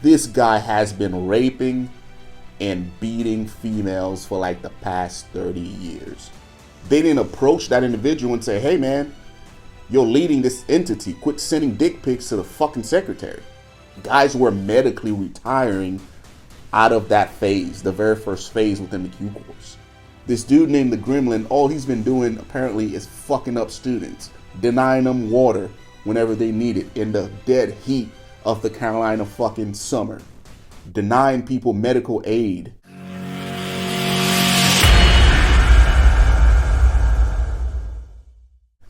This guy has been raping and beating females for like the past 30 years. They didn't approach that individual and say, hey man, you're leading this entity. Quit sending dick pics to the fucking secretary. Guys were medically retiring out of that phase, the very first phase within the Q course. This dude named the Gremlin, all he's been doing apparently is fucking up students, denying them water whenever they need it in the dead heat of the Carolina fucking summer, denying people medical aid.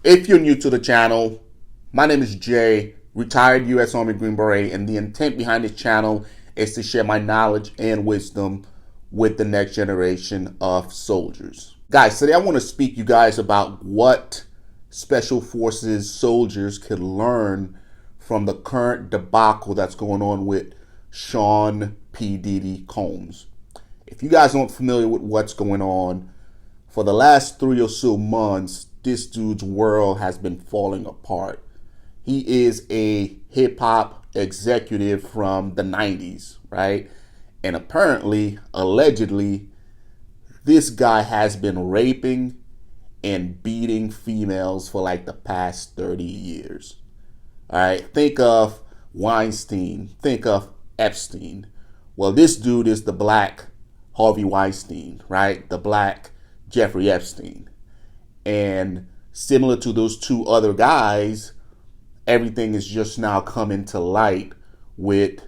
If you're new to the channel, my name is Jay, retired U.S. Army Green Beret, and the intent behind this channel is to share my knowledge and wisdom with the next generation of soldiers. Guys, today I want to speak to you guys about what Special Forces soldiers could learn from the current debacle that's going on with Sean Diddy Combs. If you guys aren't familiar with what's going on, for the last 3 or so months, this dude's world has been falling apart. He is a hip-hop executive from the 90s, right? And apparently, allegedly, this guy has been raping and beating females for like the past 30 years. All right, think of Weinstein, think of Epstein. Well, this dude is the black Harvey Weinstein, right? The black Jeffrey Epstein. And similar to those two other guys, everything is just now coming to light with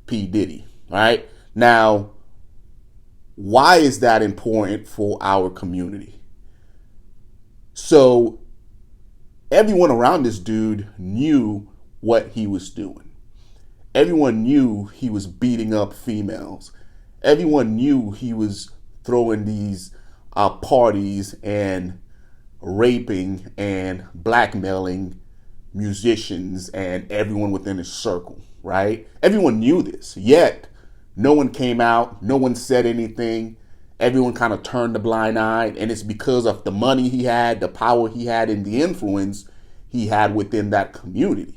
P. Diddy, right? Now, why is that important for our community? So, everyone around this dude knew what he was doing. Everyone knew he was beating up females. Everyone knew he was throwing these parties and raping and blackmailing musicians and everyone within his circle, right? Everyone knew this, yet no one came out, no one said anything. Everyone kind of turned a blind eye, and it's because of the money he had, the power he had, and the influence he had within that community.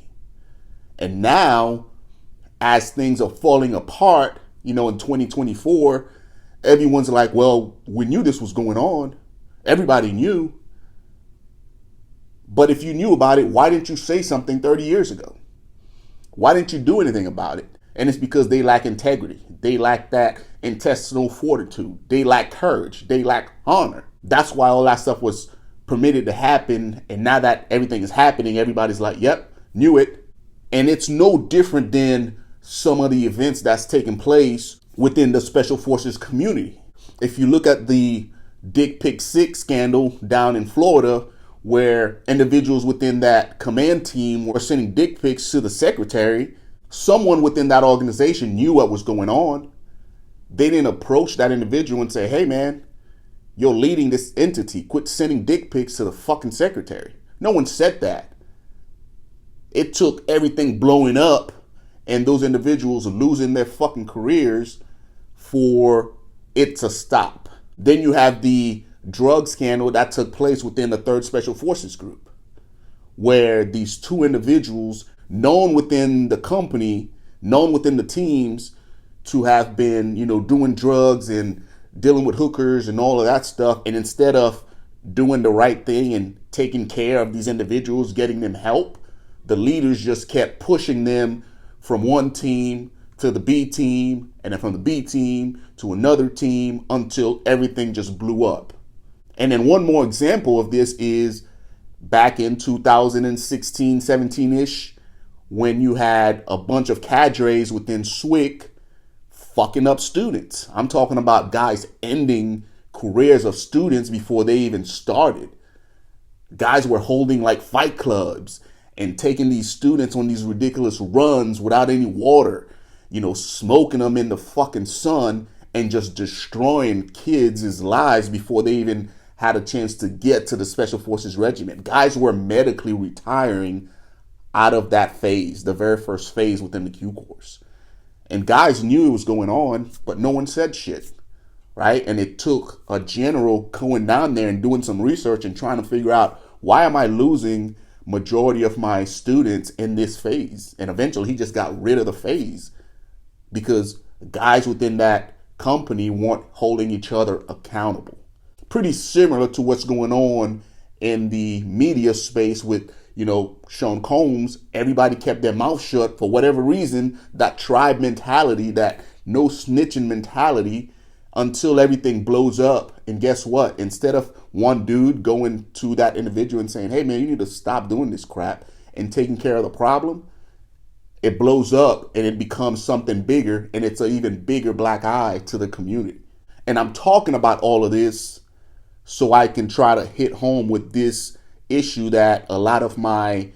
And now, as things are falling apart, in 2024, everyone's like, well, we knew this was going on. Everybody knew. But if you knew about it, why didn't you say something 30 years ago? Why didn't you do anything about it? And it's because they lack integrity. They lack that intestinal fortitude. They lack courage. They lack honor. That's why all that stuff was permitted to happen. And now that everything is happening, everybody's like, yep, knew it. And it's no different than some of the events that's taking place within the Special Forces community. If you look at the Dick Pic 6 scandal down in Florida, where individuals within that command team were sending dick pics to the secretary, someone within that organization knew what was going on. They didn't approach that individual and say, hey man, you're leading this entity. Quit sending dick pics to the fucking secretary. No one said that. It took everything blowing up and those individuals losing their fucking careers for it to stop. Then you have the drug scandal that took place within the 3rd Special Forces Group, where these two individuals known within the company, known within the teams to have been, doing drugs and dealing with hookers and all of that stuff. And instead of doing the right thing and taking care of these individuals, getting them help, the leaders just kept pushing them from one team to the B team, and then from the B team to another team until everything just blew up. And then one more example of this is back in 2016, 17-ish, when you had a bunch of cadres within SWIC fucking up students. I'm talking about guys ending careers of students before they even started. Guys were holding like fight clubs and taking these students on these ridiculous runs without any water, smoking them in the fucking sun and just destroying kids' lives before they even had a chance to get to the Special Forces Regiment. Guys were medically retiring out of that phase, the very first phase within the Q course. And guys knew it was going on, but no one said shit, right? And it took a general going down there and doing some research and trying to figure out, why am I losing majority of my students in this phase? And eventually he just got rid of the phase because guys within that company weren't holding each other accountable. Pretty similar to what's going on in the media space with, Sean Combs. Everybody kept their mouth shut for whatever reason, that tribe mentality, that no snitching mentality, until everything blows up. And guess what? Instead of one dude going to that individual and saying, hey man, you need to stop doing this crap and taking care of the problem, it blows up and it becomes something bigger, and it's an even bigger black eye to the community. And I'm talking about all of this so I can try to hit home with this issue that a lot of my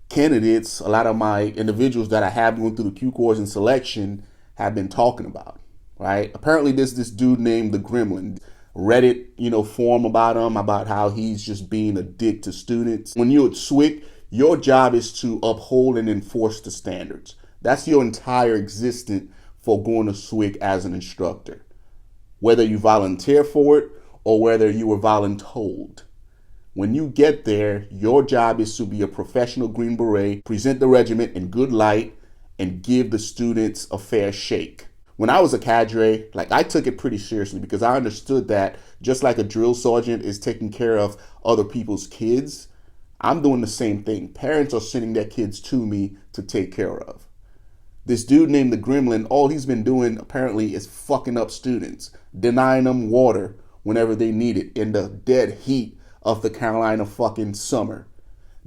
candidates, a lot of my individuals that I have going through the Q course and selection have been talking about, right? Apparently there's this dude named the Gremlin. Reddit, forum about him, about how he's just being a dick to students. When you're at SWIC, your job is to uphold and enforce the standards. That's your entire existence for going to SWIC as an instructor. Whether you volunteer for it or whether you were voluntold. When you get there, your job is to be a professional Green Beret, present the regiment in good light, and give the students a fair shake. When I was a cadre, I took it pretty seriously because I understood that just like a drill sergeant is taking care of other people's kids, I'm doing the same thing. Parents are sending their kids to me to take care of. This dude named the Gremlin, all he's been doing apparently is fucking up students, denying them water whenever they need it in the dead heat of the Carolina fucking summer,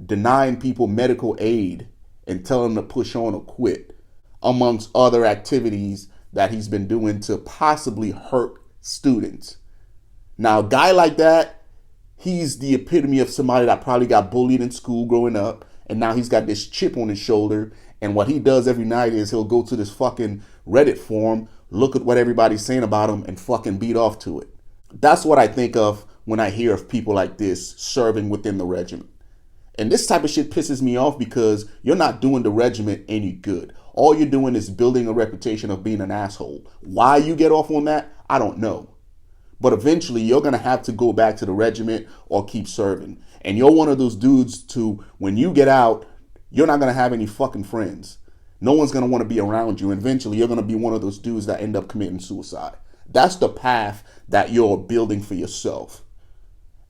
denying people medical aid and telling them to push on or quit, amongst other activities that he's been doing to possibly hurt students. Now, a guy like that, he's the epitome of somebody that probably got bullied in school growing up, and now he's got this chip on his shoulder, and what he does every night is he'll go to this fucking Reddit forum, look at what everybody's saying about him, and fucking beat off to it. That's what I think of when I hear of people like this serving within the regiment. And this type of shit pisses me off because you're not doing the regiment any good. All you're doing is building a reputation of being an asshole. Why you get off on that, I don't know. But eventually you're going to have to go back to the regiment or keep serving. And you're one of those dudes to, when you get out, you're not going to have any fucking friends. No one's going to want to be around you. And eventually you're going to be one of those dudes that end up committing suicide. That's the path that you're building for yourself.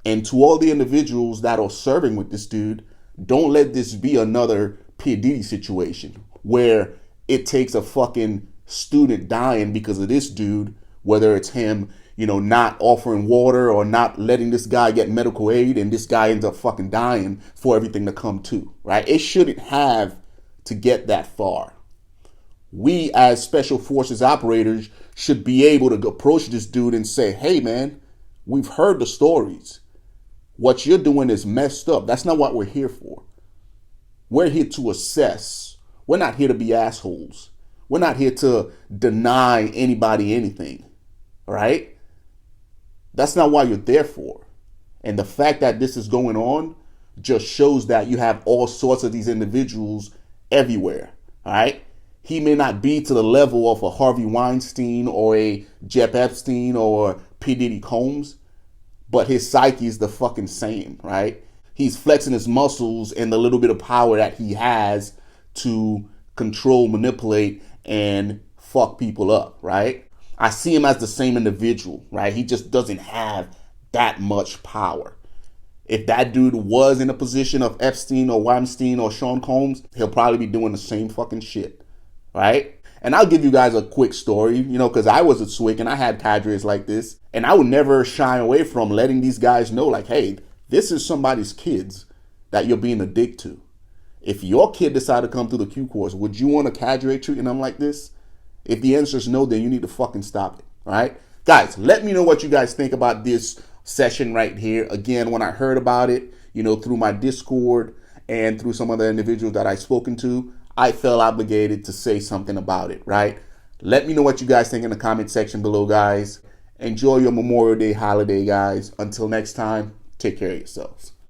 And to all the individuals that are serving with this dude, don't let this be another P.Diddy situation where it takes a fucking student dying because of this dude, whether it's him, not offering water or not letting this guy get medical aid, and this guy ends up fucking dying for everything to come to, right? It shouldn't have to get that far. We as special forces operators should be able to approach this dude and say, hey man, we've heard the stories. What you're doing is messed up. That's not what we're here for. We're here to assess. We're not here to be assholes. We're not here to deny anybody anything, right? That's not what you're there for. And the fact that this is going on just shows that you have all sorts of these individuals everywhere, all right? He may not be to the level of a Harvey Weinstein or a Jeff Epstein or P.Diddy Combs, but his psyche is the fucking same, right? He's flexing his muscles and the little bit of power that he has to control, manipulate, and fuck people up, right? I see him as the same individual, right? He just doesn't have that much power. If that dude was in a position of Epstein or Weinstein or Sean Combs, he'll probably be doing the same fucking shit, right? And I'll give you guys a quick story, because I was at SWIC and I had cadres like this. And I would never shy away from letting these guys know, hey, this is somebody's kids that you're being a dick to. If your kid decided to come through the Q course, would you want a cadre treating them like this? If the answer is no, then you need to fucking stop it, all right? Guys, let me know what you guys think about this session right here. Again, when I heard about it, through my Discord and through some other individuals that I've spoken to, I felt obligated to say something about it, right? Let me know what you guys think in the comment section below, guys. Enjoy your Memorial Day holiday, guys. Until next time, take care of yourselves.